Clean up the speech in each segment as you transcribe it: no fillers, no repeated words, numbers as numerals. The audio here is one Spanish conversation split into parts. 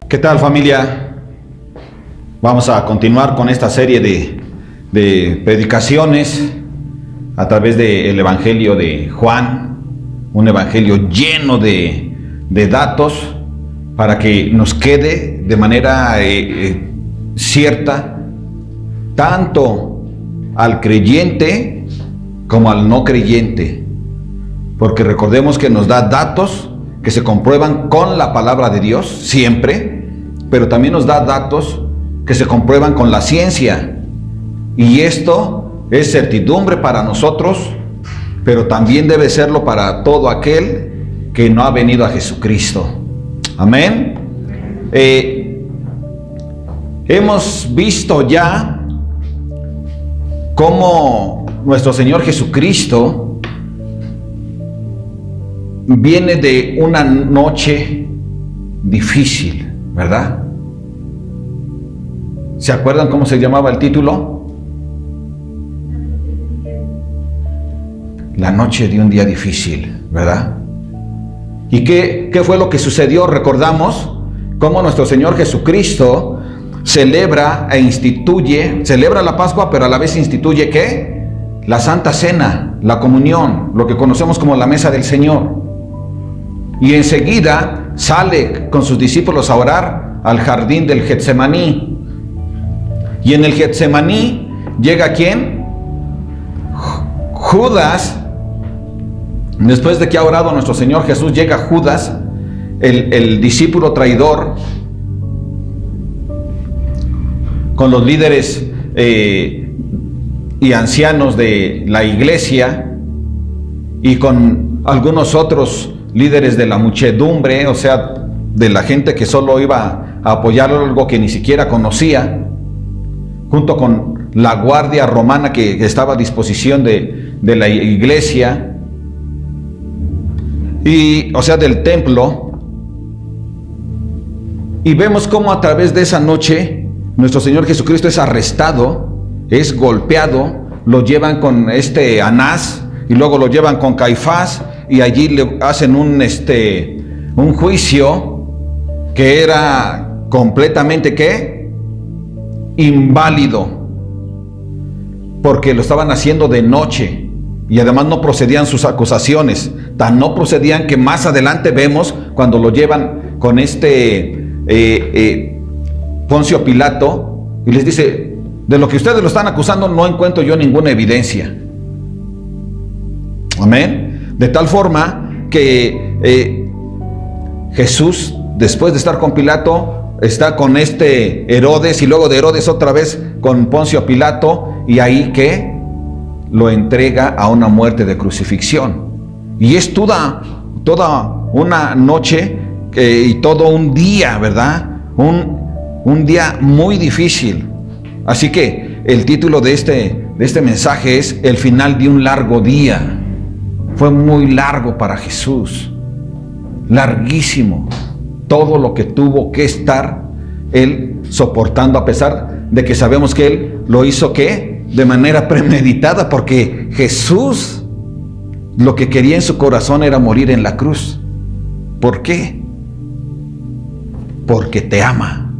¿Qué tal, familia? Vamos a continuar con esta serie de predicaciones a través del Evangelio de Juan, un evangelio lleno de datos para que nos quede de manera cierta tanto al creyente como al no creyente, porque recordemos que nos da datos que se comprueban con la palabra de Dios siempre, pero también nos da datos que se comprueban con la ciencia, y esto es certidumbre para nosotros, pero también debe serlo para todo aquel que no ha venido a Jesucristo. Amén. Hemos visto ya cómo nuestro Señor Jesucristo viene de una noche difícil, ¿verdad? ¿Se acuerdan cómo se llamaba el título? La noche de un día difícil, ¿verdad? ¿Y qué fue lo que sucedió? Recordamos cómo nuestro Señor Jesucristo celebra la Pascua, pero a la vez instituye ¿qué? La Santa Cena, la comunión, lo que conocemos como la mesa del Señor. Y enseguida sale con sus discípulos a orar al jardín del Getsemaní. Y en el Getsemaní llega ¿quién? Judas. Después de que ha orado nuestro Señor Jesús, llega Judas, el discípulo traidor, con los líderes y ancianos de la iglesia y con algunos otros líderes de la muchedumbre, o sea, de la gente que solo iba a apoyar algo que ni siquiera conocía, junto con la guardia romana que estaba a disposición de la iglesia, y, o sea, del templo. Y vemos cómo a través de esa noche nuestro Señor Jesucristo es arrestado, es golpeado, lo llevan con Anás y luego lo llevan con Caifás, y allí le hacen un juicio que era completamente ¿qué? Inválido, porque lo estaban haciendo de noche y además no procedían sus acusaciones, tan no procedían que más adelante vemos cuando lo llevan con Poncio Pilato, y les dice: de lo que ustedes lo están acusando no encuentro yo ninguna evidencia. Amén. De tal forma que Jesús, después de estar con Pilato, está con Herodes, y luego de Herodes otra vez con Poncio Pilato, y ahí que lo entrega a una muerte de crucifixión. Y es toda una noche y todo un día, ¿verdad? Un día muy difícil. Así que el título de este mensaje es El final de un largo día. Fue muy largo para Jesús, larguísimo, todo lo que tuvo que estar Él soportando, a pesar de que sabemos que Él lo hizo ¿qué? De manera premeditada, porque Jesús lo que quería en su corazón era morir en la cruz. ¿Por qué? Porque te ama,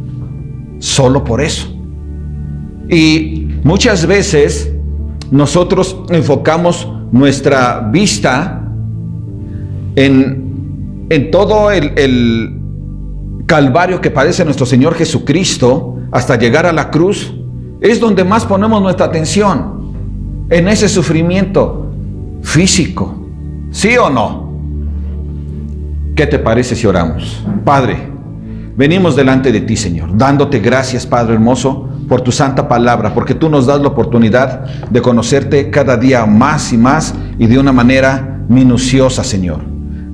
solo por eso. Y muchas veces nosotros enfocamos nuestra vista en todo el calvario que padece nuestro Señor Jesucristo hasta llegar a la cruz. Es donde más ponemos nuestra atención, en ese sufrimiento físico. ¿Sí o no? ¿Qué te parece si oramos? Padre, venimos delante de ti, Señor, dándote gracias, Padre hermoso, por tu santa palabra, porque tú nos das la oportunidad de conocerte cada día más y más, y de una manera minuciosa, Señor.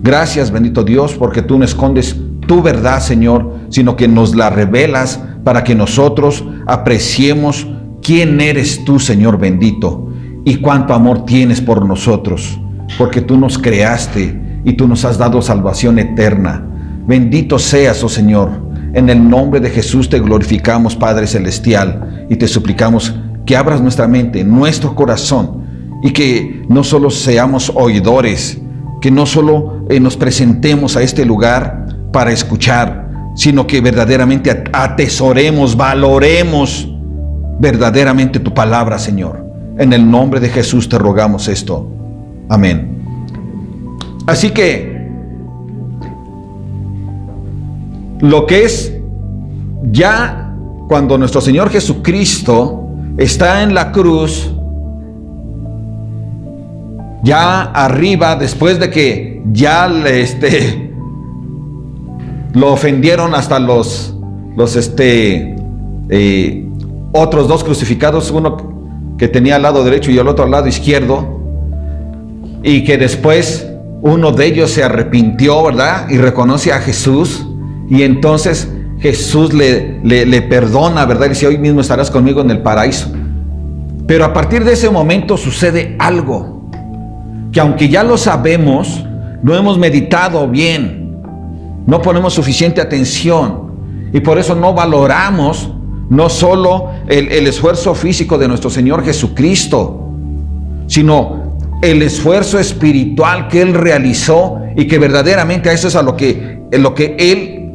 Gracias, bendito Dios, porque tú no escondes tu verdad, Señor, sino que nos la revelas para que nosotros apreciemos quién eres tú, Señor bendito, y cuánto amor tienes por nosotros, porque tú nos creaste y tú nos has dado salvación eterna. Bendito seas, oh Señor. En el nombre de Jesús te glorificamos, Padre Celestial, y te suplicamos que abras nuestra mente, nuestro corazón, y que no solo seamos oidores, que no solo nos presentemos a este lugar para escuchar, sino que verdaderamente atesoremos, valoremos verdaderamente tu palabra, Señor. En el nombre de Jesús te rogamos esto. Amén. Así que lo que es ya cuando nuestro Señor Jesucristo está en la cruz, ya arriba, después de que ya lo ofendieron hasta los otros dos crucificados, uno que tenía al lado derecho y el otro al lado izquierdo, y que después uno de ellos se arrepintió, ¿verdad? Y reconoce a Jesús, y entonces Jesús le perdona, ¿verdad? Y dice: hoy mismo estarás conmigo en el paraíso. Pero a partir de ese momento sucede algo, que aunque ya lo sabemos, no hemos meditado bien, no ponemos suficiente atención, y por eso no valoramos no solo el esfuerzo físico de nuestro Señor Jesucristo, sino el esfuerzo espiritual que Él realizó, y que verdaderamente a eso es a lo que Él,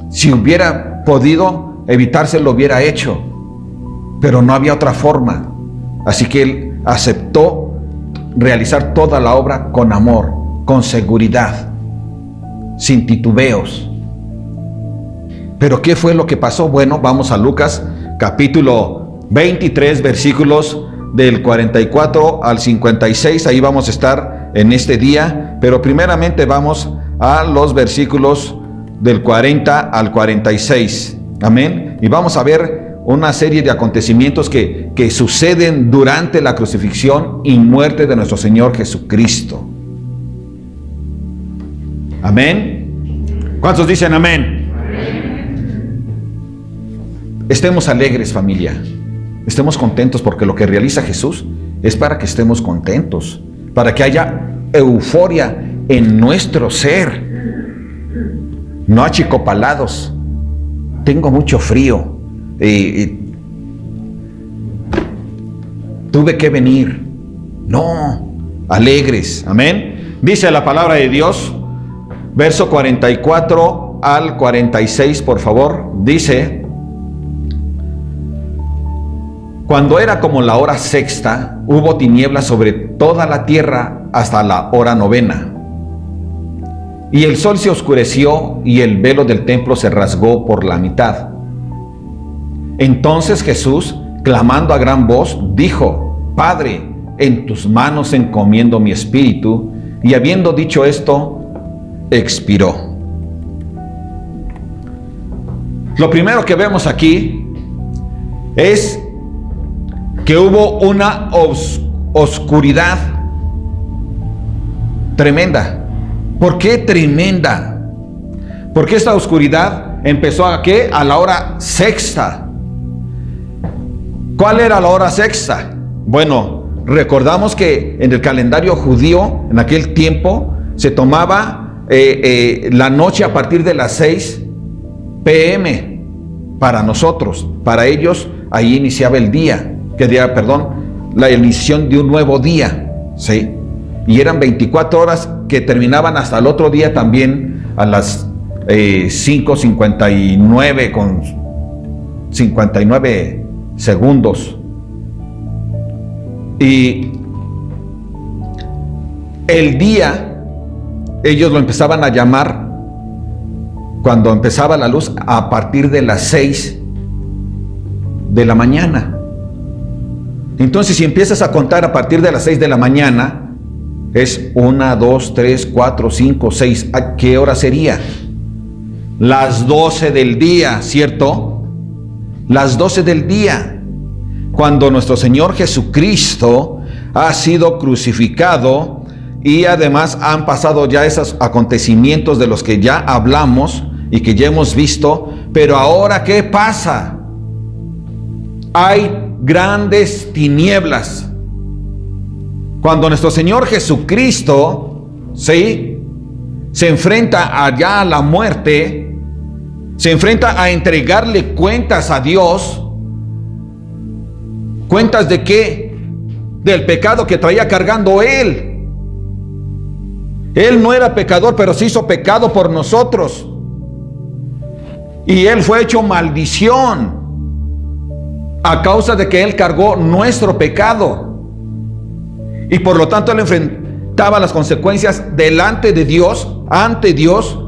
si hubiera podido evitarse, lo hubiera hecho, pero no había otra forma. Así que Él aceptó realizar toda la obra con amor, con seguridad, sin titubeos. Pero ¿qué fue lo que pasó? Bueno, vamos a Lucas capítulo 23, versículos del 44 al 56. Ahí vamos a estar en este día, pero primeramente vamos a los versículos del 40 al 46. Amén. Y vamos a ver una serie de acontecimientos que suceden durante la crucifixión y muerte de nuestro Señor Jesucristo. Amén. ¿Cuántos dicen amén? Estemos alegres, familia. Estemos contentos, porque lo que realiza Jesús es para que estemos contentos, para que haya euforia en nuestro ser, no achicopalados. Tengo mucho frío, tuve que venir. No, alegres. Amén. Dice la palabra de Dios, verso 44 al 46, por favor. Dice: cuando era como la hora sexta, hubo tinieblas sobre toda la tierra hasta la hora novena. Y el sol se oscureció y el velo del templo se rasgó por la mitad. Entonces Jesús, clamando a gran voz, dijo: Padre, en tus manos encomiendo mi espíritu. Y habiendo dicho esto, expiró. Lo primero que vemos aquí es que hubo una oscuridad tremenda. ¿Por qué tremenda? Porque esta oscuridad empezó ¿a qué? A la hora sexta. ¿Cuál era la hora sexta? Bueno, recordamos que en el calendario judío, en aquel tiempo, se tomaba la noche a partir de las 6 p.m. para nosotros. Para ellos, ahí iniciaba el día. La iniciación de un nuevo día, ¿sí? Y eran 24 horas que terminaban hasta el otro día también a las 5:59 con 59 segundos. Y el día, ellos lo empezaban a llamar cuando empezaba la luz a partir de las 6 de la mañana. Entonces, si empiezas a contar a partir de las 6 de la mañana, es 1, 2, 3, 4, 5, 6. ¿A qué hora sería? Las 12 del día, ¿cierto? Las 12 del día, cuando nuestro Señor Jesucristo ha sido crucificado, y además han pasado ya esos acontecimientos de los que ya hablamos y que ya hemos visto. Pero ahora, ¿qué pasa? Hay grandes tinieblas. Cuando nuestro Señor Jesucristo, ¿sí?, se enfrenta allá a la muerte, se enfrenta a entregarle cuentas a Dios. ¿Cuentas de qué? Del pecado que traía cargando Él. Él no era pecador, pero se hizo pecado por nosotros. Y Él fue hecho maldición a causa de que Él cargó nuestro pecado. Y por lo tanto Él enfrentaba las consecuencias delante de Dios, ante Dios,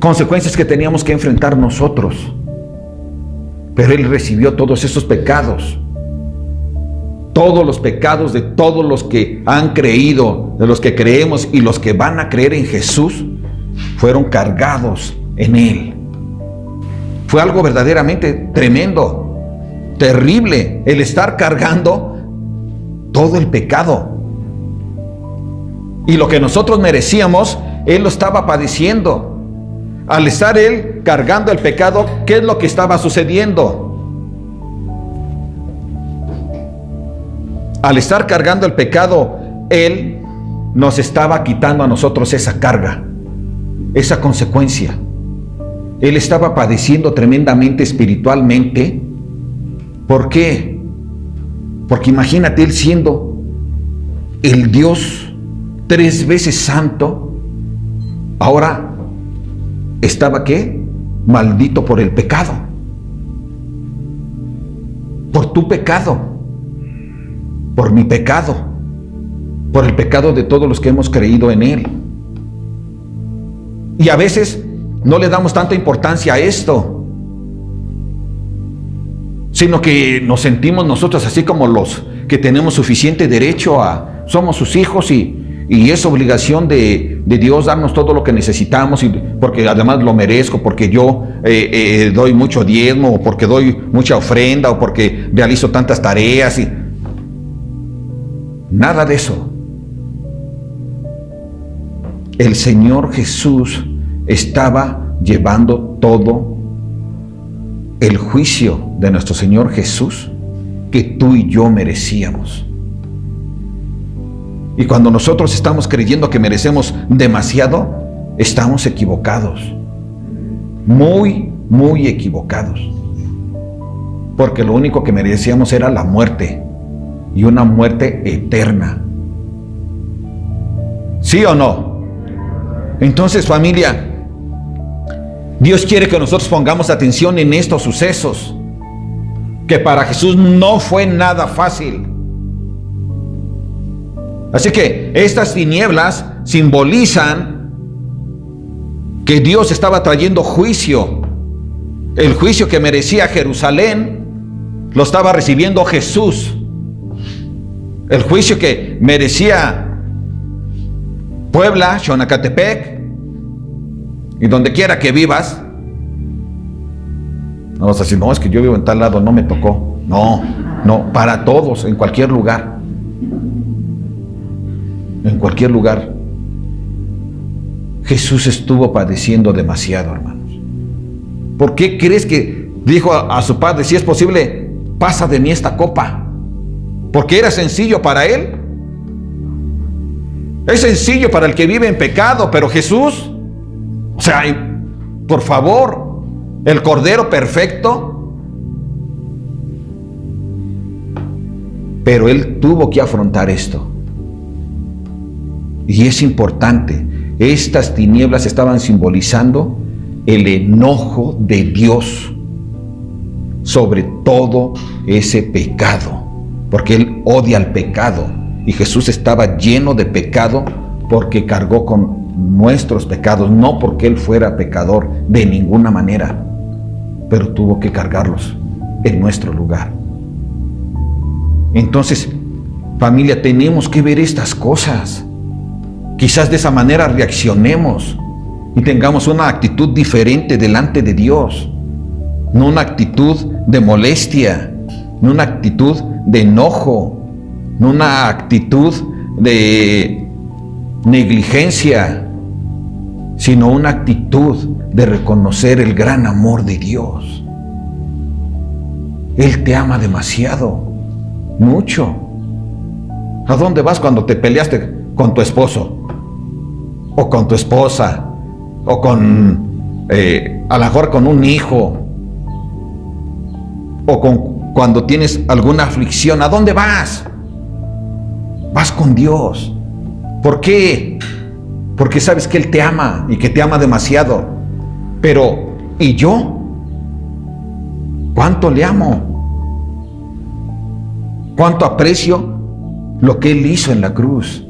consecuencias que teníamos que enfrentar nosotros. Pero Él recibió todos esos pecados. Todos los pecados de todos los que han creído, de los que creemos y los que van a creer en Jesús, fueron cargados en Él. Fue algo verdaderamente tremendo, terrible, el estar cargando todo el pecado. Y lo que nosotros merecíamos, Él lo estaba padeciendo. Al estar Él cargando el pecado, ¿qué es lo que estaba sucediendo? Al estar cargando el pecado, Él nos estaba quitando a nosotros esa carga, esa consecuencia. Él estaba padeciendo tremendamente espiritualmente. ¿Por qué? Porque imagínate Él siendo el Dios 3 veces santo, ahora estaba ¿qué? Maldito por el pecado. Por tu pecado. Por mi pecado, por el pecado de todos los que hemos creído en Él. Y a veces no le damos tanta importancia a esto, sino que nos sentimos nosotros así como los que tenemos suficiente derecho somos sus hijos y es obligación de Dios darnos todo lo que necesitamos, porque además lo merezco, porque yo doy mucho diezmo, o porque doy mucha ofrenda, o porque realizo tantas tareas y nada de eso. El Señor Jesús estaba llevando todo el juicio de nuestro Señor Jesús que tú y yo merecíamos. Y cuando nosotros estamos creyendo que merecemos demasiado, estamos equivocados. Muy, muy equivocados. Porque lo único que merecíamos era la muerte. Y una muerte eterna. ¿Sí o no? Entonces, familia, Dios quiere que nosotros pongamos atención en estos sucesos, que para Jesús no fue nada fácil. Así que estas tinieblas simbolizan que Dios estaba trayendo juicio. El juicio que merecía Jerusalén lo estaba recibiendo Jesús. El juicio que merecía Puebla, Xonacatepec y donde quiera que vivas. No vas a decir, no, es que yo vivo en tal lado, no me tocó. No, para todos, en cualquier lugar. En cualquier lugar. Jesús estuvo padeciendo demasiado, hermanos. ¿Por qué crees que dijo a su padre, si es posible, pasa de mí esta copa? ¿Porque era sencillo para Él? Es sencillo para el que vive en pecado, pero Jesús, o sea, por favor, el Cordero perfecto. Pero Él tuvo que afrontar esto. Y es importante, estas tinieblas estaban simbolizando el enojo de Dios sobre todo ese pecado. Porque Él odia el pecado y Jesús estaba lleno de pecado porque cargó con nuestros pecados, no porque Él fuera pecador de ninguna manera, pero tuvo que cargarlos en nuestro lugar. Entonces, familia, tenemos que ver estas cosas. Quizás de esa manera reaccionemos y tengamos una actitud diferente delante de Dios, no una actitud de molestia, no una actitud de enojo, no una actitud de negligencia, sino una actitud de reconocer el gran amor de Dios. Él te ama demasiado, mucho. ¿A dónde vas cuando te peleaste con tu esposo? O con tu esposa, o con, a lo mejor con un hijo, o cuando tienes alguna aflicción. ¿A dónde vas? Vas con Dios. ¿Por qué? Porque sabes que Él te ama y que te ama demasiado. Pero ¿Y yo? ¿Cuánto le amo? ¿Cuánto aprecio lo que Él hizo en la cruz?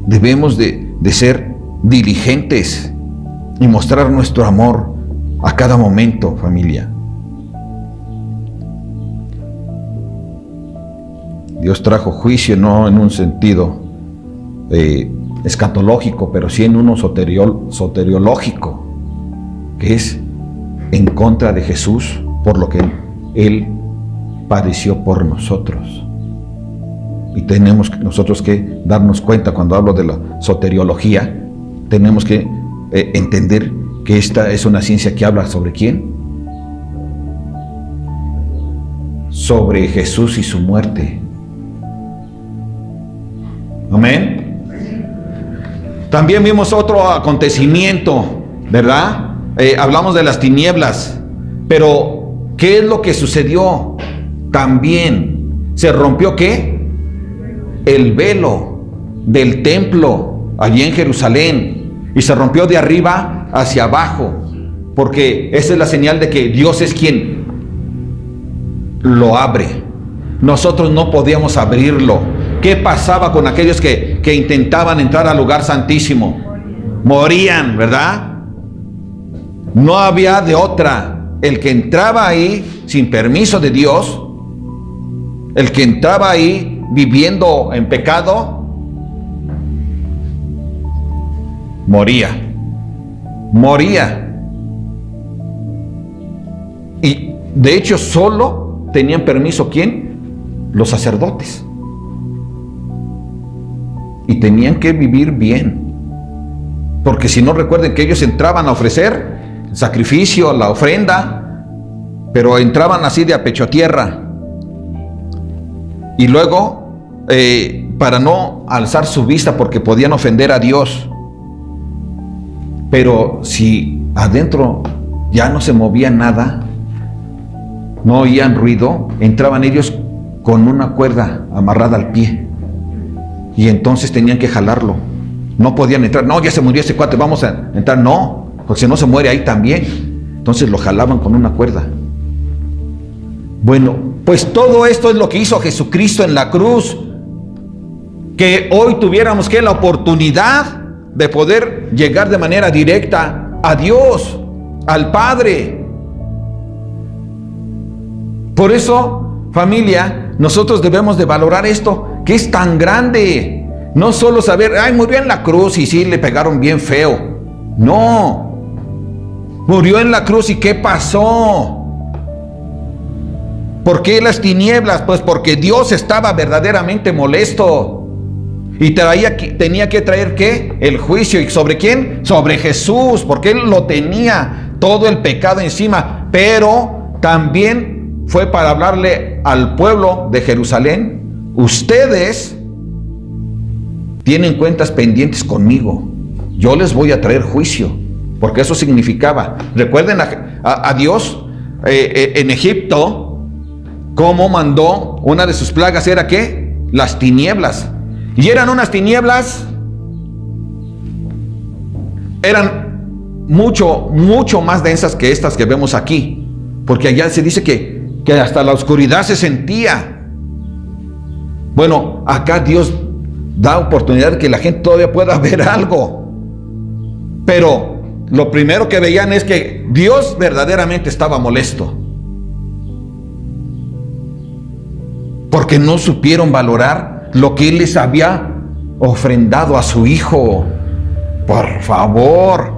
Debemos de ser diligentes y mostrar nuestro amor a cada momento, familia. Dios trajo juicio no en un sentido escatológico, pero sí en uno soteriológico, que es en contra de Jesús por lo que Él padeció por nosotros. Y tenemos nosotros que darnos cuenta, cuando hablo de la soteriología, tenemos que entender que esta es una ciencia que habla ¿sobre quién? Sobre Jesús y su muerte. Amén. También vimos otro acontecimiento, ¿verdad? Hablamos de las tinieblas, pero ¿qué es lo que sucedió? También se rompió ¿qué? El velo del templo allí en Jerusalén, y se rompió de arriba hacia abajo, porque esa es la señal de que Dios es quien lo abre. Nosotros no podíamos abrirlo. ¿Qué pasaba con aquellos que intentaban entrar al lugar santísimo? Morían, ¿verdad? No había de otra. El que entraba ahí sin permiso de Dios, el que entraba ahí viviendo en pecado, moría. Y de hecho solo tenían permiso ¿quién? Los sacerdotes. Y tenían que vivir bien, porque si no, recuerden que ellos entraban a ofrecer el sacrificio, la ofrenda, pero entraban así de a pecho tierra, y luego para no alzar su vista porque podían ofender a Dios. Pero si adentro ya no se movía nada, no oían ruido, entraban ellos con una cuerda amarrada al pie, y entonces tenían que jalarlo. No podían entrar. No, ya se murió ese cuate, vamos a entrar. No, porque si no se muere ahí también. Entonces lo jalaban con una cuerda. Bueno, pues todo esto es lo que hizo Jesucristo en la cruz. Que hoy tuviéramos que la oportunidad de poder llegar de manera directa a Dios, al Padre. Por eso, familia, nosotros debemos de valorar esto, que es tan grande. No solo saber, ay, murió en la cruz y sí, le pegaron bien feo. No, murió en la cruz, ¿y qué pasó? ¿Por qué las tinieblas? Pues porque Dios estaba verdaderamente molesto y tenía que traer ¿qué? El juicio. ¿Y sobre quién? Sobre Jesús, porque Él lo tenía todo el pecado encima. Pero también fue para hablarle al pueblo de Jerusalén: ustedes tienen cuentas pendientes conmigo, yo les voy a traer juicio, porque eso significaba, recuerden a Dios en Egipto, cómo mandó una de sus plagas, era ¿qué? Las tinieblas, y eran unas tinieblas, eran mucho más densas que estas que vemos aquí, porque allá se dice que hasta la oscuridad se sentía. Bueno, acá Dios da oportunidad de que la gente todavía pueda ver algo. Pero lo primero que veían es que Dios verdaderamente estaba molesto, porque no supieron valorar lo que Él les había ofrendado a su Hijo. Por favor,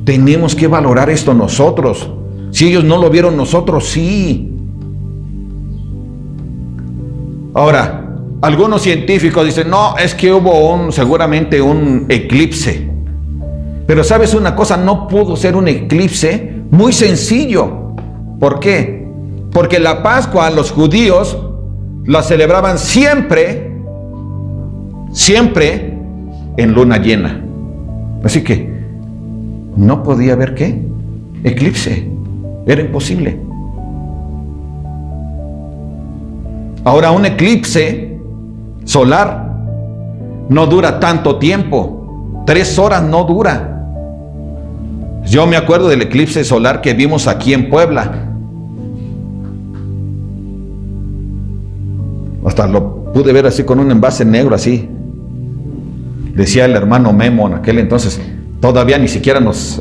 tenemos que valorar esto nosotros. Si ellos no lo vieron, nosotros sí. Ahora, algunos científicos dicen, no, es que hubo seguramente un eclipse. Pero ¿sabes una cosa? No pudo ser un eclipse. Muy sencillo. ¿Por qué? Porque la Pascua los judíos la celebraban siempre en luna llena. Así que no podía haber ¿qué? Eclipse. Era imposible. Ahora, un eclipse solar no dura tanto tiempo. 3 horas no dura. Yo me acuerdo del eclipse solar que vimos aquí en Puebla. Hasta lo pude ver así con un envase negro así. Decía el hermano Memo en aquel entonces, todavía ni siquiera nos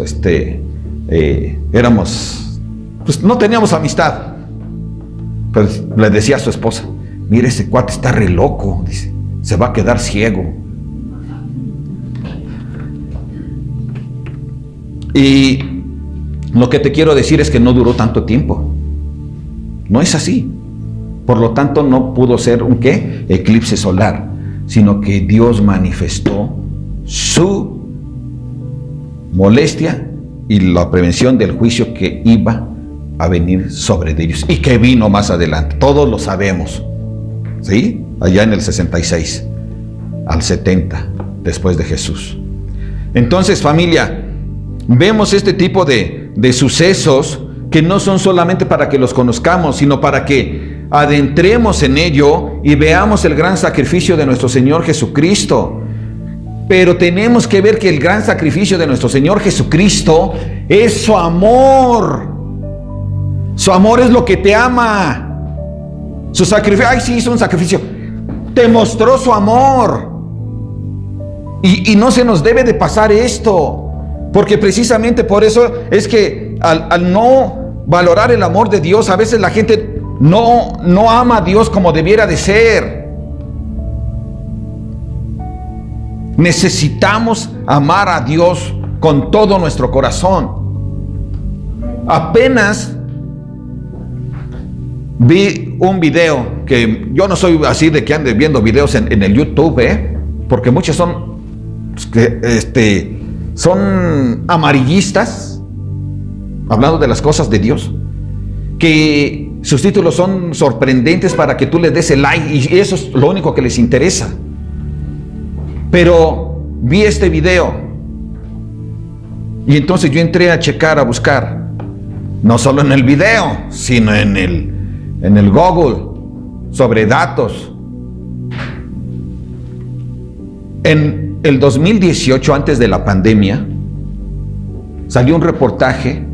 éramos, pues no teníamos amistad. Pues le decía a su esposa, mire, ese cuate está re loco, dice, se va a quedar ciego. Y lo que te quiero decir es que no duró tanto tiempo. No es así. Por lo tanto, no pudo ser un ¿qué? Eclipse solar, sino que Dios manifestó su molestia y la prevención del juicio que iba a venir sobre ellos y que vino más adelante. Todos lo sabemos, ¿sí? Allá en el 66 al 70 después de Jesús. Entonces, familia, vemos este tipo de sucesos que no son solamente para que los conozcamos, sino para que adentremos en ello y veamos el gran sacrificio de nuestro Señor Jesucristo. Pero tenemos que ver que el gran sacrificio de nuestro Señor Jesucristo es su amor. Su amor es lo que te ama. Su sacrificio, ay, sí, hizo un sacrificio. Te mostró su amor. Y no se nos debe de pasar esto. Porque precisamente por eso es que al no valorar el amor de Dios, a veces la gente no ama a Dios como debiera de ser. Necesitamos amar a Dios con todo nuestro corazón. Apenas vi un video, que yo no soy así de que ande viendo videos en el YouTube, porque muchos son amarillistas, hablando de las cosas de Dios, que sus títulos son sorprendentes para que tú le des el like, y eso es lo único que les interesa. Pero vi este video y entonces yo entré a checar, a buscar, no solo en el video, sino en el Google, sobre datos. En el 2018, antes de la pandemia, salió un reportaje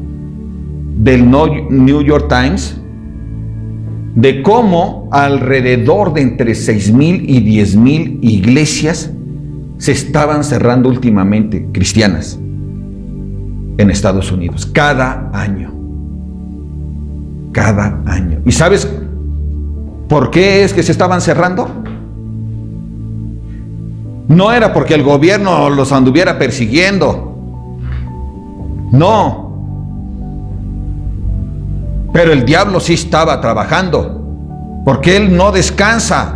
del New York Times de cómo alrededor de entre 6,000 y 10,000 iglesias se estaban cerrando últimamente, cristianas, en Estados Unidos, cada año. Cada año. ¿Y sabes por qué es que se estaban cerrando? No era porque el gobierno los anduviera persiguiendo. No. Pero el diablo sí estaba trabajando, porque él no descansa.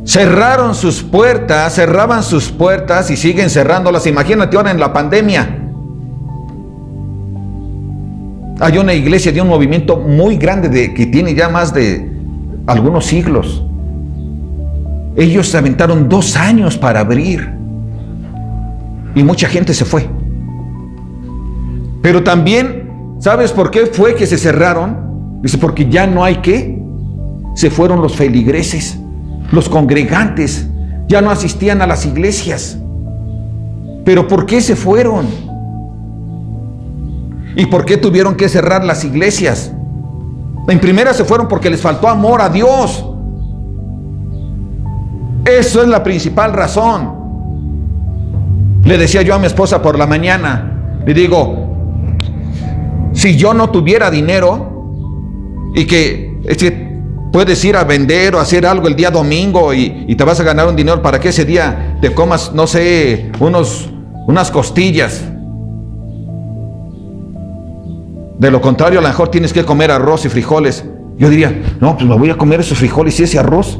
Cerraron sus puertas, cerraban sus puertas y siguen cerrándolas. Imagínate ahora en la pandemia. Hay una iglesia de un movimiento muy grande que tiene ya más de algunos siglos. Ellos se aventaron 2 años para abrir y mucha gente se fue. Pero también, ¿sabes por qué fue que se cerraron? Dice, porque ya no hay qué. Se fueron los feligreses, los congregantes, ya no asistían a las iglesias. ¿Pero por qué se fueron? ¿Y por qué tuvieron que cerrar las iglesias? En primera se fueron porque les faltó amor a Dios. Eso es la principal razón. Le decía yo a mi esposa por la mañana, le digo, si yo no tuviera dinero y que puedes ir a vender o hacer algo el día domingo y te vas a ganar un dinero para que ese día te comas, no sé, unas costillas. De lo contrario, a lo mejor tienes que comer arroz y frijoles. Yo diría, no, pues me voy a comer esos frijoles y ese arroz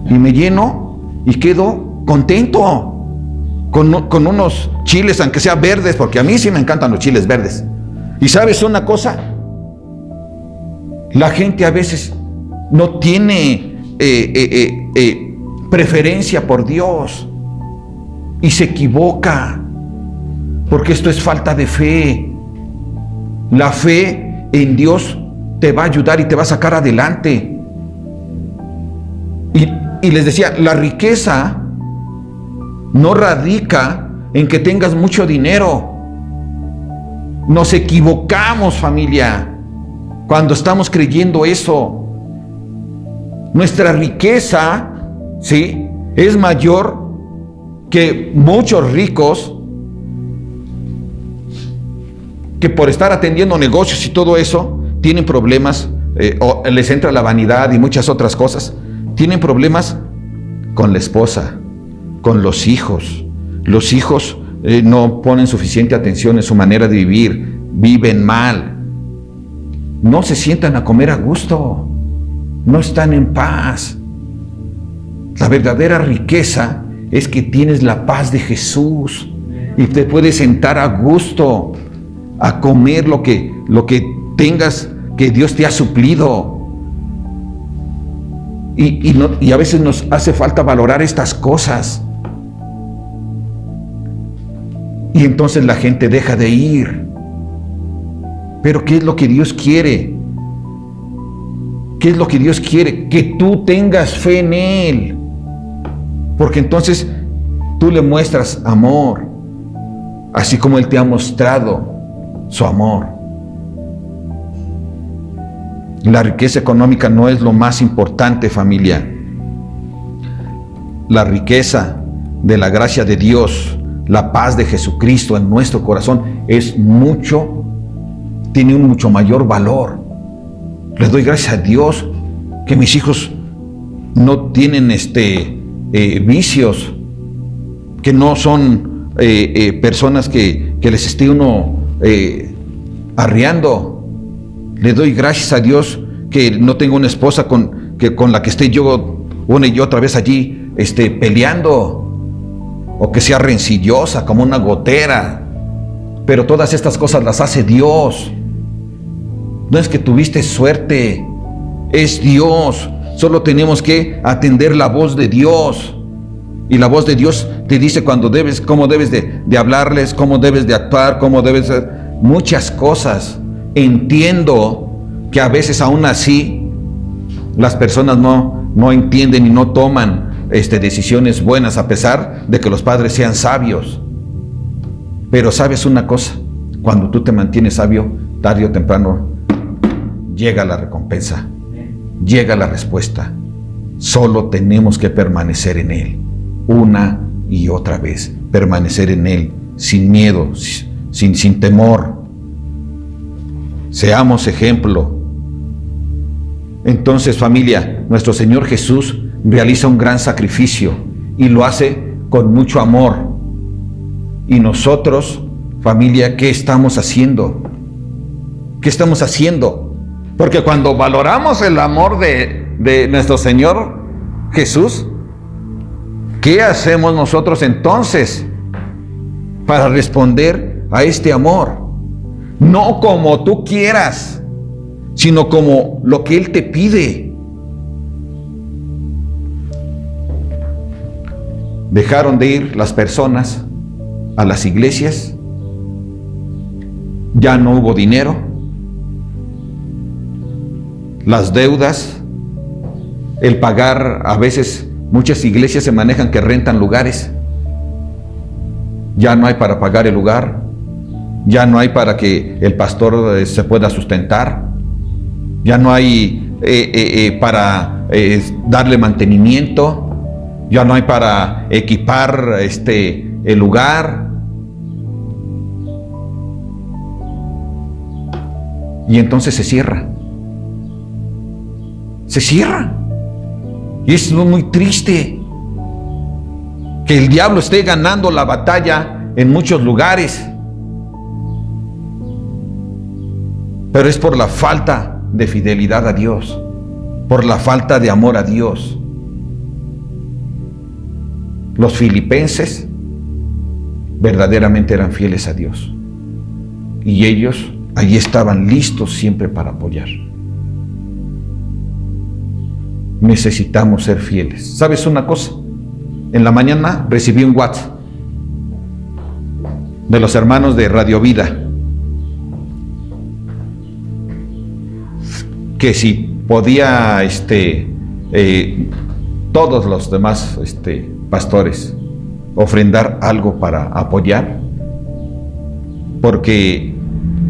y me lleno y quedo contento con unos chiles, aunque sea verdes, porque a mí sí me encantan los chiles verdes. Y ¿sabes una cosa? La gente a veces no tiene preferencia por Dios y se equivoca, porque esto es falta de fe. La fe en Dios te va a ayudar y te va a sacar adelante. y les decía, la riqueza no radica en que tengas mucho dinero. Nos equivocamos, familia, cuando estamos creyendo eso. Nuestra riqueza, ¿sí?, es mayor que muchos ricos que por estar atendiendo negocios y todo eso tienen problemas, o les entra la vanidad y muchas otras cosas. Tienen problemas con la esposa, con los hijos. Los hijos no ponen suficiente atención en su manera de vivir, viven mal, no se sientan a comer a gusto, no están en paz. La verdadera riqueza es que tienes la paz de Jesús y te puedes sentar a gusto a comer lo que tengas, que Dios te ha suplido. Y a veces nos hace falta valorar estas cosas. Y entonces la gente deja de ir. Pero ¿qué es lo que Dios quiere? ¿Qué es lo que Dios quiere? Que tú tengas fe en Él. Porque entonces tú le muestras amor, así como Él te ha mostrado su amor. La riqueza económica no es lo más importante, familia. La riqueza de la gracia de Dios, la paz de Jesucristo en nuestro corazón tiene un mucho mayor valor. Les doy gracias a Dios que mis hijos no tienen vicios, que no son personas que les esté uno arriando. Le doy gracias a Dios que no tengo una esposa con la que esté yo una y otra vez allí peleando, o que sea rencillosa como una gotera. Pero todas estas cosas las hace Dios. No es que tuviste suerte, es Dios. Solo tenemos que atender la voz de Dios. Y la voz de Dios te dice cómo debes de hablarles, cómo debes de actuar, cómo debes de muchas cosas. Entiendo que a veces aún así las personas no entienden y no toman decisiones buenas, a pesar de que los padres sean sabios. Pero sabes una cosa, cuando tú te mantienes sabio, tarde o temprano llega la recompensa, llega la respuesta. Solo tenemos que permanecer en Él, una y otra vez, permanecer en Él, sin miedo, sin temor. Seamos ejemplo. Entonces, familia, nuestro Señor Jesús realiza un gran sacrificio y lo hace con mucho amor. Y nosotros, familia, ¿qué estamos haciendo? ¿Qué estamos haciendo? Porque cuando valoramos el amor de nuestro Señor Jesús, ¿qué hacemos nosotros entonces para responder a este amor? No como tú quieras, sino como lo que Él te pide. Dejaron de ir las personas a las iglesias, ya no hubo dinero, las deudas, el pagar, a veces muchas iglesias se manejan que rentan lugares, ya no hay para pagar el lugar, ya no hay para que el pastor se pueda sustentar, ya no hay para darle mantenimiento, ya no hay para equipar el lugar. Y entonces se cierra. Se cierra. Y es muy triste que el diablo esté ganando la batalla en muchos lugares. Pero es por la falta de fidelidad a Dios, por la falta de amor a Dios. Los filipenses verdaderamente eran fieles a Dios. Y ellos allí estaban listos siempre para apoyar. Necesitamos ser fieles. ¿Sabes una cosa? En la mañana recibí un WhatsApp de los hermanos de Radio Vida, que si podía todos los demás pastores ofrendar algo para apoyar, porque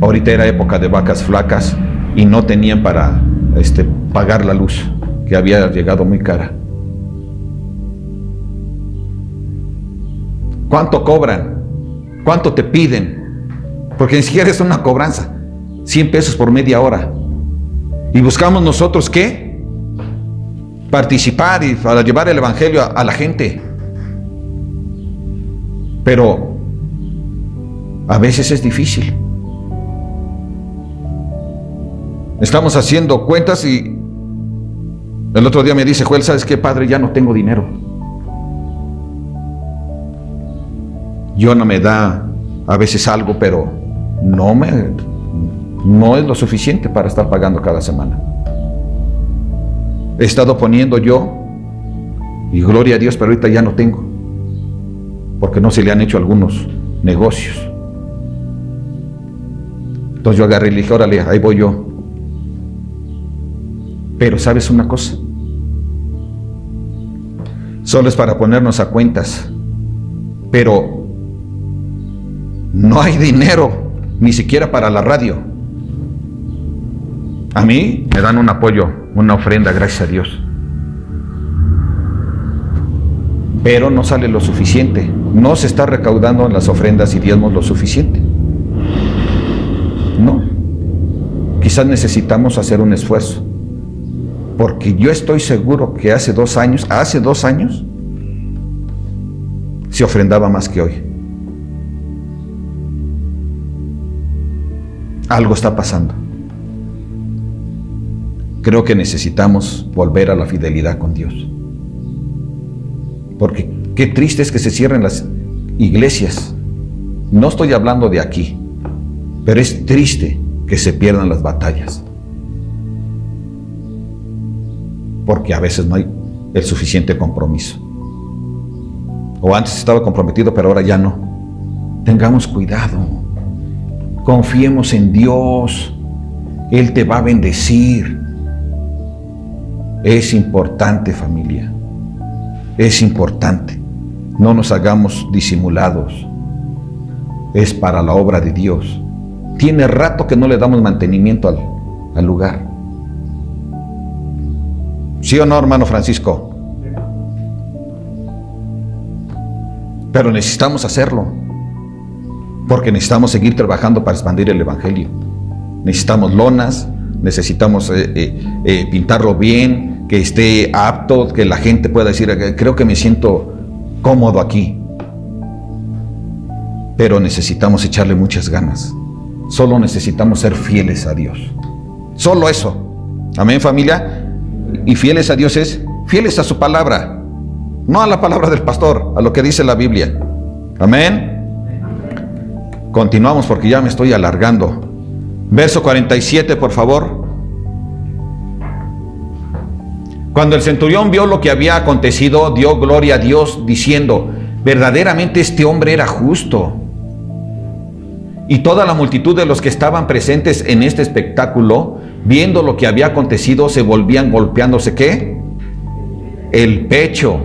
ahorita era época de vacas flacas y no tenían para pagar la luz, que había llegado muy cara. ¿Cuánto cobran? ¿Cuánto te piden? Porque ni siquiera es una cobranza. 100 pesos por media hora. Y buscamos nosotros, ¿qué? Participar y para llevar el evangelio a la gente. Pero a veces es difícil. Estamos haciendo cuentas y el otro día me dice Joel, ¿sabes qué, padre? Ya no tengo dinero. Yo no me da a veces algo, pero no es lo suficiente para estar pagando cada semana. He estado poniendo yo, y gloria a Dios, pero ahorita ya no tengo, porque no se le han hecho algunos negocios. Entonces yo agarré y le dije, órale, ahí voy yo. Pero ¿sabes una cosa? Solo es para ponernos a cuentas, pero no hay dinero, ni siquiera para la radio. A mí me dan un apoyo, una ofrenda, gracias a Dios. Pero no sale lo suficiente. No se está recaudando en las ofrendas y diezmos lo suficiente. No. Quizás necesitamos hacer un esfuerzo. Porque yo estoy seguro que hace 2 años, se ofrendaba más que hoy. Algo está pasando. Creo que necesitamos volver a la fidelidad con Dios. Porque qué triste es que se cierren las iglesias. No estoy hablando de aquí, pero es triste que se pierdan las batallas. Porque a veces no hay el suficiente compromiso. O antes estaba comprometido, pero ahora ya no. Tengamos cuidado. Confiemos en Dios. Él te va a bendecir. Es importante, familia. Es importante. No nos hagamos disimulados. Es para la obra de Dios. Tiene rato que no le damos mantenimiento al lugar. ¿Sí o no, hermano Francisco? Pero necesitamos hacerlo. Porque necesitamos seguir trabajando para expandir el evangelio. Necesitamos lonas, necesitamos pintarlo bien, que esté apto, que la gente pueda decir, creo que me siento cómodo aquí. Pero necesitamos echarle muchas ganas. Solo necesitamos ser fieles a Dios. Solo eso. Amén, familia. Y fieles a Dios es fieles a su palabra, no a la palabra del pastor, a lo que dice la Biblia. Amén. Continuamos porque ya me estoy alargando. Verso 47, por favor. Cuando el centurión vio lo que había acontecido, dio gloria a Dios, diciendo, verdaderamente este hombre era justo. Y toda la multitud de los que estaban presentes en este espectáculo, viendo lo que había acontecido, se volvían golpeándose, ¿qué? El pecho.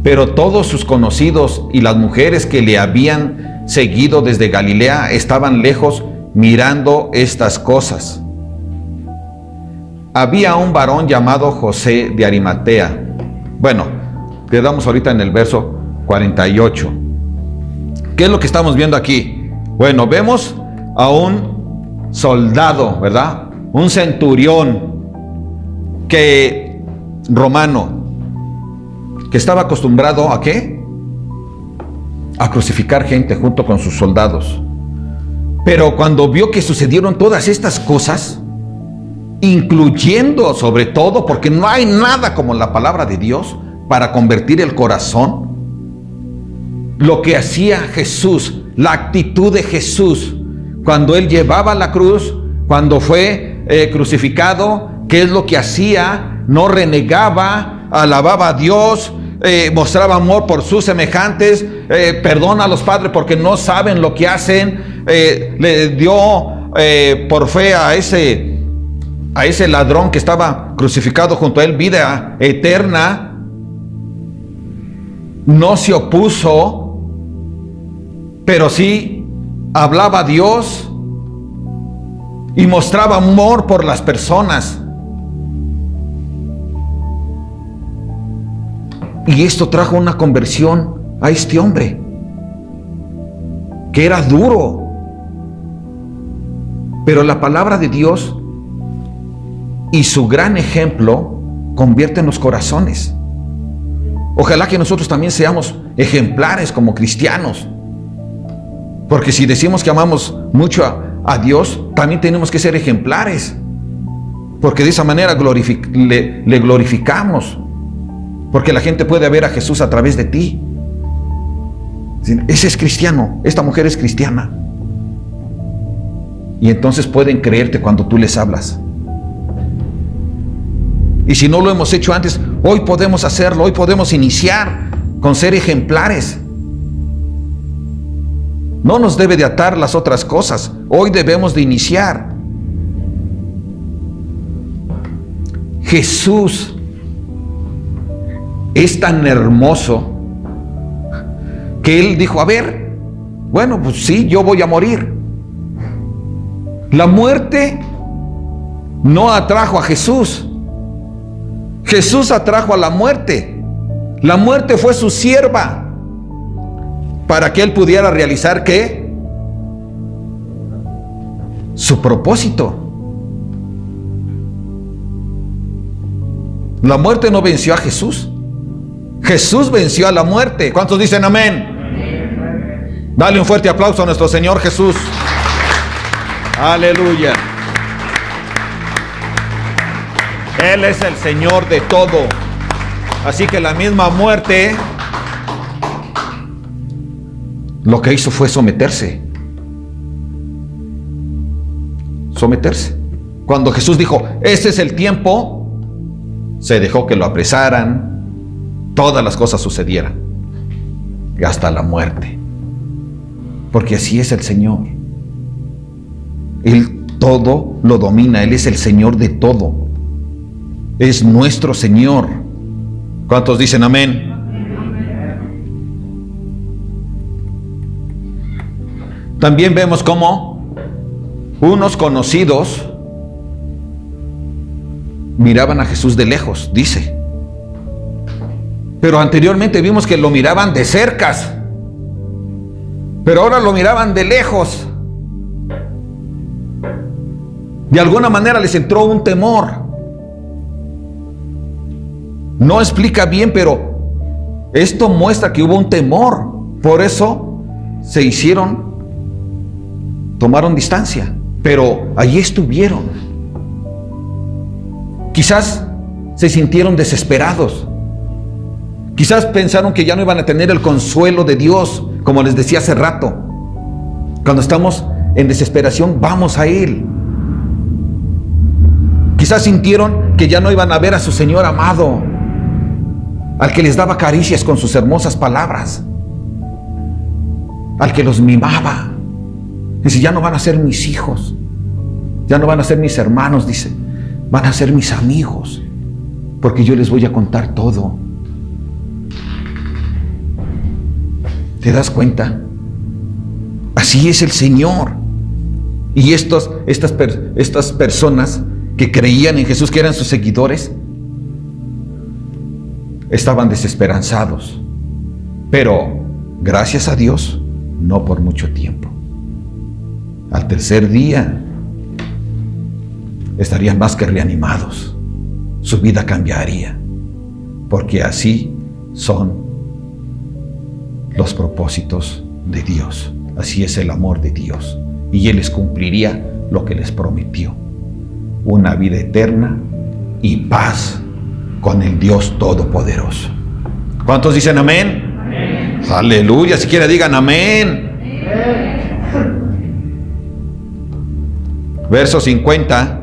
Pero todos sus conocidos y las mujeres que le habían seguido desde Galilea estaban lejos mirando estas cosas. Había un varón llamado José de Arimatea. Bueno, quedamos ahorita en el verso 48. ¿Qué es lo que estamos viendo aquí? Bueno, vemos a un soldado, ¿verdad? Un centurión romano, que estaba acostumbrado ¿a qué? A crucificar gente junto con sus soldados. Pero cuando vio que sucedieron todas estas cosas, incluyendo sobre todo, porque no hay nada como la palabra de Dios para convertir el corazón, lo que hacía Jesús, la actitud de Jesús, cuando Él llevaba la cruz, cuando fue crucificado, ¿qué es lo que hacía? No renegaba, alababa a Dios, mostraba amor por sus semejantes, perdona a los padres porque no saben lo que hacen, le dio por fe a ese ladrón que estaba crucificado junto a él, vida eterna, no se opuso, pero sí hablaba a Dios y mostraba amor por las personas. Y esto trajo una conversión a este hombre, que era duro. Pero la palabra de Dios y su gran ejemplo convierten los corazones. Ojalá que nosotros también seamos ejemplares como cristianos. Porque si decimos que amamos mucho a Dios, también tenemos que ser ejemplares. Porque de esa manera le glorificamos. Porque la gente puede ver a Jesús a través de ti. Ese es cristiano, esta mujer es cristiana. Y entonces pueden creerte cuando tú les hablas. Y si no lo hemos hecho antes, hoy podemos hacerlo, hoy podemos iniciar con ser ejemplares. No nos debe de atar las otras cosas, hoy debemos de iniciar. Jesús es tan hermoso que Él dijo, a ver, bueno, pues sí, yo voy a morir. La muerte no atrajo a Jesús. Jesús atrajo a la muerte. La muerte fue su sierva para que Él pudiera realizar ¿qué? Su propósito. La muerte no venció a Jesús. Jesús venció a la muerte. ¿Cuántos dicen amén? Dale un fuerte aplauso a nuestro Señor Jesús. Aleluya. Él es el Señor de todo. Así que la misma muerte lo que hizo fue someterse. Someterse. Cuando Jesús dijo, este es el tiempo, se dejó que lo apresaran, todas las cosas sucedieran, y hasta la muerte. Porque así es el Señor. Él todo lo domina, Él es el Señor de todo. Es nuestro Señor. ¿Cuántos dicen amén? También vemos cómo unos conocidos miraban a Jesús de lejos, dice. Pero anteriormente vimos que lo miraban de cercas, pero ahora lo miraban de lejos. De alguna manera les entró un temor. No explica bien, pero esto muestra que hubo un temor. Por eso tomaron distancia, pero allí estuvieron. Quizás se sintieron desesperados. Quizás pensaron que ya no iban a tener el consuelo de Dios, como les decía hace rato. Cuando estamos en desesperación, vamos a Él. Quizás sintieron que ya no iban a ver a su Señor amado, al que les daba caricias con sus hermosas palabras, al que los mimaba. Dice, ya no van a ser mis hijos, ya no van a ser mis hermanos, dice, van a ser mis amigos, porque yo les voy a contar todo. ¿Te das cuenta? Así es el Señor. Y estas personas que creían en Jesús, que eran sus seguidores, estaban desesperanzados. Pero, gracias a Dios, no por mucho tiempo. Al tercer día, estarían más que reanimados. Su vida cambiaría. Porque así son los propósitos de Dios. Así es el amor de Dios. Y Él les cumpliría lo que les prometió: una vida eterna y paz con el Dios Todopoderoso. ¿Cuántos dicen amén? Amén. Aleluya. Si quieren digan amén. Amén. Verso 50.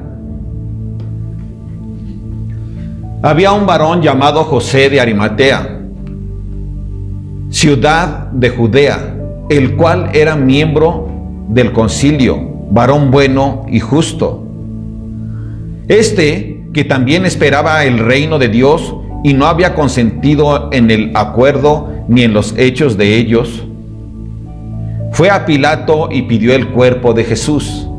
Había un varón llamado José de Arimatea, ciudad de Judea, el cual era miembro del concilio, varón bueno y justo. Este que también esperaba el reino de Dios y no había consentido en el acuerdo ni en los hechos de ellos, fue a Pilato y pidió el cuerpo de Jesús.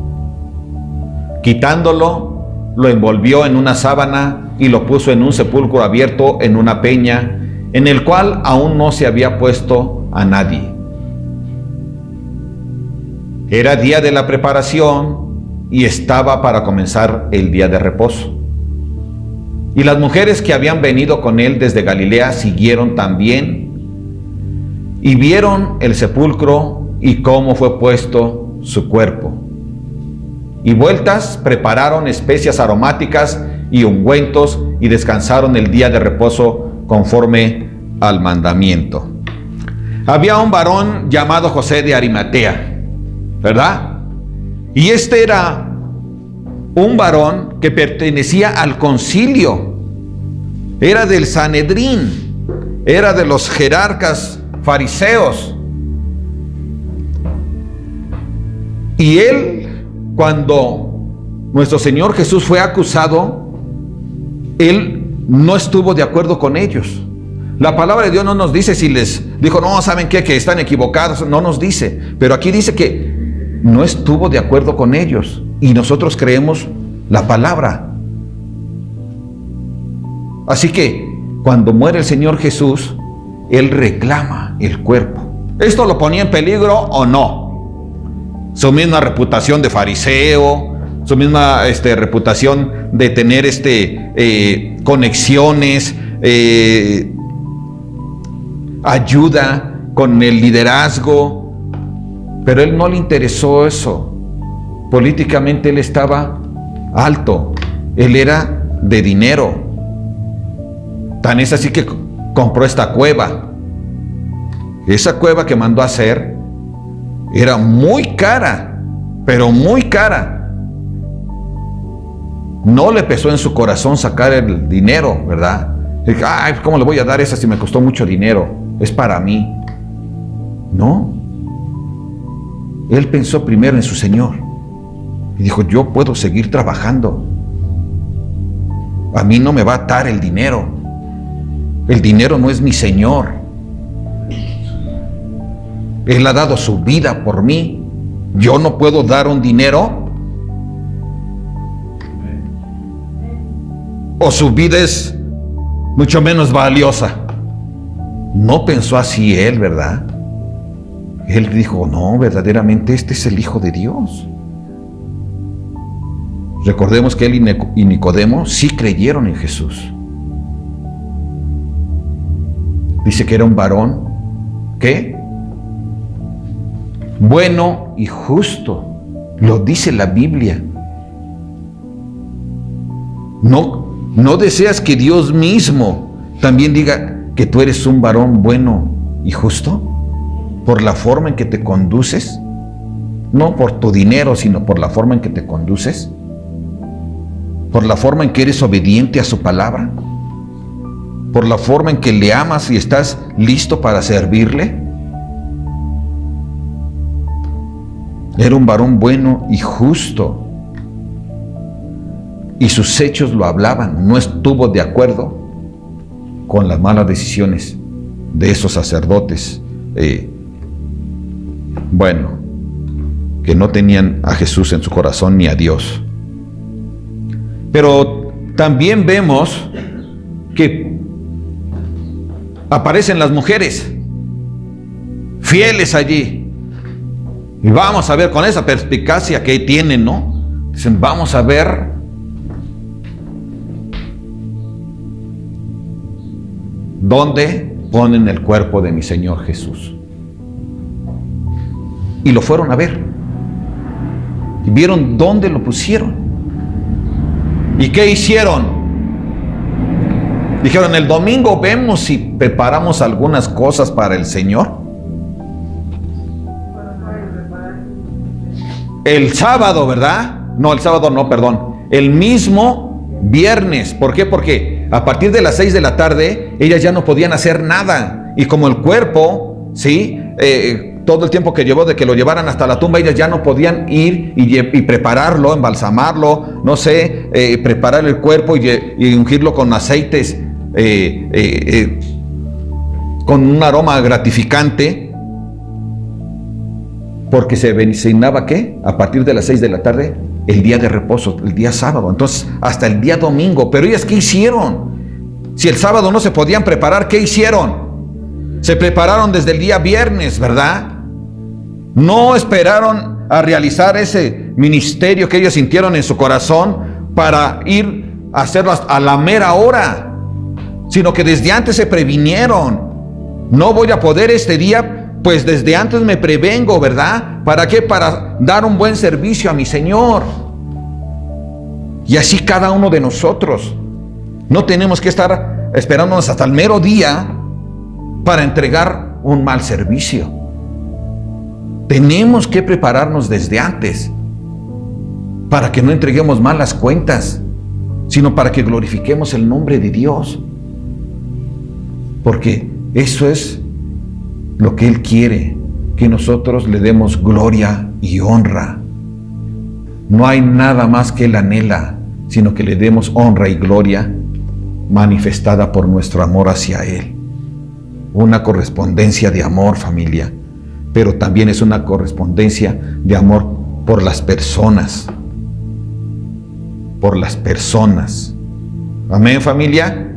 Quitándolo, lo envolvió en una sábana y lo puso en un sepulcro abierto en una peña, en el cual aún no se había puesto a nadie. Era día de la preparación y estaba para comenzar el día de reposo. Y las mujeres que habían venido con él desde Galilea siguieron también y vieron el sepulcro y cómo fue puesto su cuerpo. Y vueltas prepararon especias aromáticas y ungüentos y descansaron el día de reposo conforme al mandamiento. Había un varón llamado José de Arimatea, ¿verdad? Y este era un varón que pertenecía al concilio, era del Sanedrín, era de los jerarcas fariseos. Y él, cuando nuestro Señor Jesús fue acusado, él no estuvo de acuerdo con ellos. La palabra de Dios no nos dice si les dijo, no, ¿saben qué? Que están equivocados. No nos dice. Pero aquí dice que no estuvo de acuerdo con ellos. Y nosotros creemos la palabra. Así que cuando muere el Señor Jesús, Él reclama el cuerpo. ¿Esto lo ponía en peligro o no? Su misma reputación de fariseo, su misma reputación de tener conexiones, ayuda con el liderazgo, pero él no le interesó eso. Políticamente él estaba alto, él era de dinero. Tan es así que compró esta cueva. Esa cueva que mandó a hacer era muy cara, pero muy cara. No le pesó en su corazón sacar el dinero, ¿verdad? Ay, ¿cómo le voy a dar esa si me costó mucho dinero? Es para mí. No. Él pensó primero en su Señor y dijo, yo puedo seguir trabajando. A mí no me va a atar el dinero. El dinero no es mi Señor. Él ha dado su vida por mí. Yo no puedo dar un dinero. O su vida es mucho menos valiosa. No pensó así él, ¿verdad? Él dijo, no, verdaderamente este es el Hijo de Dios. Recordemos que él y Nicodemo sí creyeron en Jesús. Dice que era un varón, ¿qué? Bueno y justo. Lo dice la Biblia. ¿No deseas que Dios mismo también diga que tú eres un varón bueno y justo? Por la forma en que te conduces. No por tu dinero, sino por la forma en que te conduces. Por la forma en que eres obediente a su palabra. Por la forma en que le amas y estás listo para servirle. Era un varón bueno y justo. Y sus hechos lo hablaban. No estuvo de acuerdo con las malas decisiones de esos sacerdotes. Que no tenían a Jesús en su corazón ni a Dios. Pero también vemos que aparecen las mujeres fieles allí. Y vamos a ver con esa perspicacia que tienen, ¿no? Dicen, vamos a ver dónde ponen el cuerpo de mi Señor Jesús. Y lo fueron a ver. Y vieron dónde lo pusieron. ¿Y qué hicieron? Dijeron, el domingo vemos si preparamos algunas cosas para el Señor. El sábado, ¿verdad? No, el sábado no, perdón. El mismo viernes. ¿Por qué? Porque a partir de las 6 de la tarde, ellas ya no podían hacer nada. Y como el cuerpo, ¿sí? todo el tiempo que llevó de que lo llevaran hasta la tumba, ellas ya no podían ir y prepararlo, embalsamarlo, no sé, preparar el cuerpo y ungirlo con aceites, con un aroma gratificante, porque se designaba ¿qué? A partir de las 6 de la tarde, el día de reposo, el día sábado. Entonces, hasta el día domingo. Pero ellas, ¿qué hicieron? Si el sábado no se podían preparar, ¿qué hicieron? Se prepararon desde el día viernes, ¿verdad? No esperaron a realizar ese ministerio que ellos sintieron en su corazón para ir a hacerlo a la mera hora, sino que desde antes se previnieron. No voy a poder este día, pues desde antes me prevengo, ¿verdad? ¿Para qué? Para dar un buen servicio a mi Señor. Y así cada uno de nosotros. No tenemos que estar esperándonos hasta el mero día para entregar un mal servicio. Tenemos que prepararnos desde antes para que no entreguemos malas cuentas, sino para que glorifiquemos el nombre de Dios. Porque eso es lo que Él quiere, que nosotros le demos gloria y honra. No hay nada más que Él anhela, sino que le demos honra y gloria manifestada por nuestro amor hacia Él. Una correspondencia de amor, familia, pero también es una correspondencia de amor por las personas. Por las personas. Amén, familia.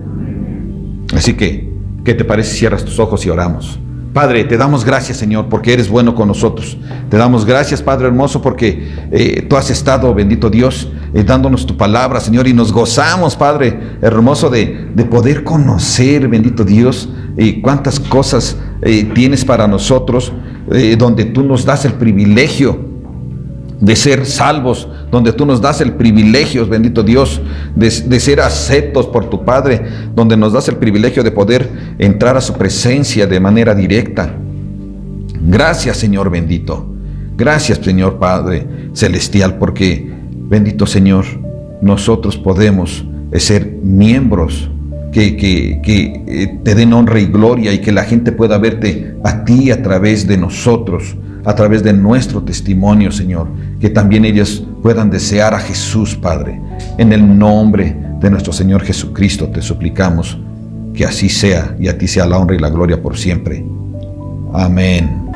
Así que, ¿qué te parece si cierras tus ojos y oramos? Padre, te damos gracias, Señor, porque eres bueno con nosotros. Te damos gracias, Padre hermoso, porque tú has estado, bendito Dios, dándonos tu palabra, Señor, y nos gozamos, Padre hermoso, de poder conocer, bendito Dios, cuántas cosas tienes para nosotros, donde tú nos das el privilegio de ser salvos, donde tú nos das el privilegio, bendito Dios, de ser aceptos por tu Padre, donde nos das el privilegio de poder entrar a su presencia de manera directa. Gracias, Señor bendito. Gracias, Señor Padre celestial, porque, bendito Señor, nosotros podemos ser miembros que te den honra y gloria, y que la gente pueda verte a ti a través de nosotros, a través de nuestro testimonio, Señor, que también ellos puedan desear a Jesús, Padre. En el nombre de nuestro Señor Jesucristo te suplicamos que así sea, y a ti sea la honra y la gloria por siempre. Amén.